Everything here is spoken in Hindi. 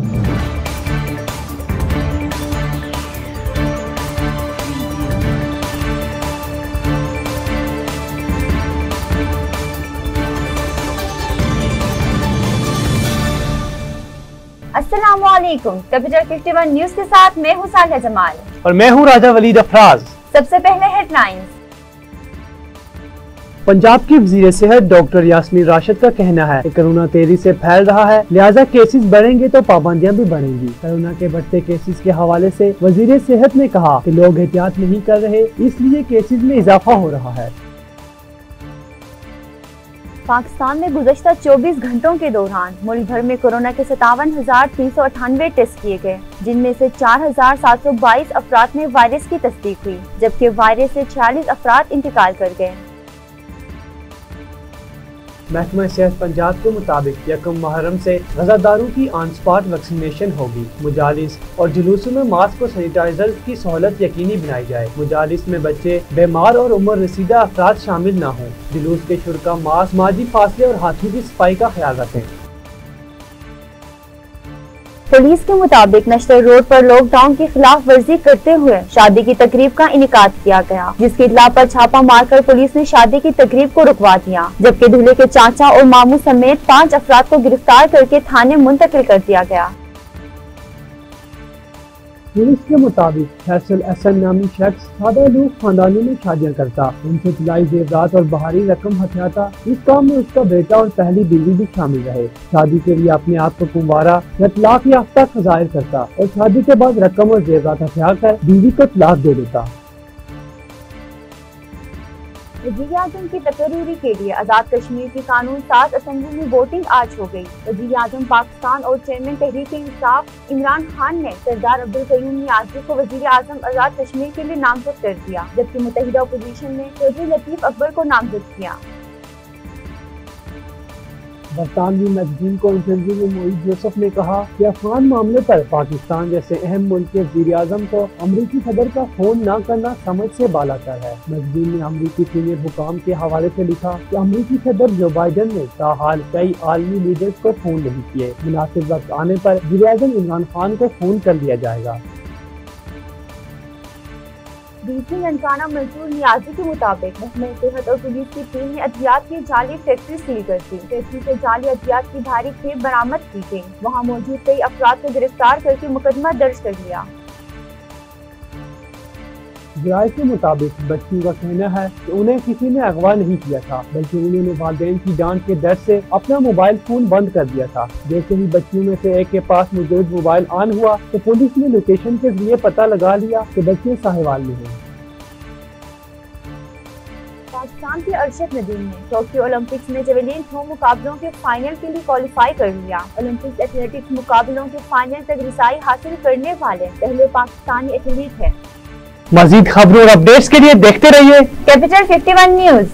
अस्सलामुअलैकुम। कैपिटल 51 न्यूज के साथ मैं हूं सालिया जमाल और मैं हूं राजा वलीद अफराज। सबसे पहले हेडलाइंस। पंजाब की वज़ीर सेहत डॉक्टर यास्मीन राशिद का कहना है कि कोरोना तेजी से फैल रहा है, लिहाजा केसेस बढ़ेंगे तो पाबंदियां भी बढ़ेंगी। कोरोना के बढ़ते केसेस के हवाले से वज़ीर सेहत ने कहा कि लोग एहतियात नहीं कर रहे, इसलिए केसेस में इजाफा हो रहा है। पाकिस्तान में गुज़श्ता 24 घंटों के दौरान मुल्क भर में कोरोना के 57,398 टेस्ट किए गए, जिनमें से 4,722 अफराद में वायरस की तस्दीक हुई, जबकि वायरस से 46 अफराद इंतकाल कर गए। महकमा सेहत पंजाब के मुताबिक 1 मुहर्रम से रज़ादारों की ऑन स्पॉट वैक्सीनेशन होगी। मुजालिस और जुलूसों में मास्क और सैनिटाइजर की सहूलत यकीनी बनाई जाए। मुजालिस में बच्चे, बीमार और उम्र रसीदा अफराद शामिल न हों। जुलूस के शुरका मास्क, समाजी फासले और हाथों की सफाई का ख्याल रखें। पुलिस के मुताबिक नेशनल रोड पर लॉकडाउन की खिलाफ वर्जी करते हुए शादी की तकरीब का इनेकाद किया गया, जिसकी इत्तला पर छापा मारकर पुलिस ने शादी की तकरीब को रुकवा दिया, जबकि दूल्हे के चाचा और मामू समेत 5 अफराद को गिरफ्तार करके थाने मुंतकिल कर दिया गया। पुलिस के मुताबिक फैसल एहसन नामी शख्स सादा लोग खानदानों में शादियां करता, उनसे तिलाई जेवरात और बाहरी रकम हथियाता। इस काम में उसका बेटा और पहली बीवी भी शामिल रहे। शादी के लिए अपने आप को कुंवारा या तलाक याफ्ता ज़ाहिर करता और शादी के बाद रकम और जेवरात हथिया कर बीवी को तलाक दे देता। वज़ीर आज़म की तकरीरी के लिए आज़ाद कश्मीर की कानून साज असेंबली में वोटिंग आज हो गई। वज़ीर आज़म पाकिस्तान और चेयरमैन तहरीक इंसाफ इमरान खान ने सरदार अब्दुल कयूम नियाज़ी को वज़ीर आज़म आज़ाद कश्मीर के लिए नामजद कर दिया, जबकि मुत्तहिदा अपोजिशन ने चौधरी लतीफ अकबर को नामजद किया। बरतानवी मैगजीन को इंटरव्यू में मोईद जोसेफ ने कहा कि अफगान मामले पर पाकिस्तान जैसे अहम मुल्क के वज़ीर आज़म को अमरीकी सदर का फोन न करना समझ से बालातर है। मैगजीन ने अमरीकी सीनियर हुकाम के हवाले से लिखा कि अमरीकी सदर जो बाइडन ने ताहाल कई आलमी लीडर्स को फोन नहीं किए। मुनासिब वक्त आने पर वज़ीर आज़म इमरान खान को फोन कर लिया जाएगा। डीसी ननकाना मंसूर नियाजी के मुताबिक महकमा सेहत और पुलिस की टीम ने अद्वियात की जाली फैक्ट्री सील कर दी। फैक्ट्री से जाली अद्वियात की भारी खेप बरामद की गई। वहां मौजूद कई अफराद को गिरफ्तार करके मुकदमा दर्ज कर लिया। जराये के मुताबिक बच्चियों का कहना है कि उन्हें किसी ने अगवा नहीं किया था, बल्कि उन्होंने वालिदैन की डांट के डर से अपना मोबाइल फोन बंद कर दिया था। जैसे ही बच्चियों में से एक के पास मौजूद मोबाइल ऑन हुआ तो पुलिस ने लोकेशन के जरिए पता लगा लिया कि बच्चे साहिवाल में हैं। पाकिस्तान के अरशद नदीम ने टोक्यो ओलंपिक्स में जेवलिन थ्रो मुकाबलों के फाइनल के लिए क्वालिफाई कर लिया। ओलंपिक्स एथलेटिक्स मुकाबलों के फाइनल तक रिसाई हासिल करने वाले पहले पाकिस्तानी एथलीट है। मजीद खबरों और अपडेट्स के लिए देखते रहिए कैपिटल 51 न्यूज।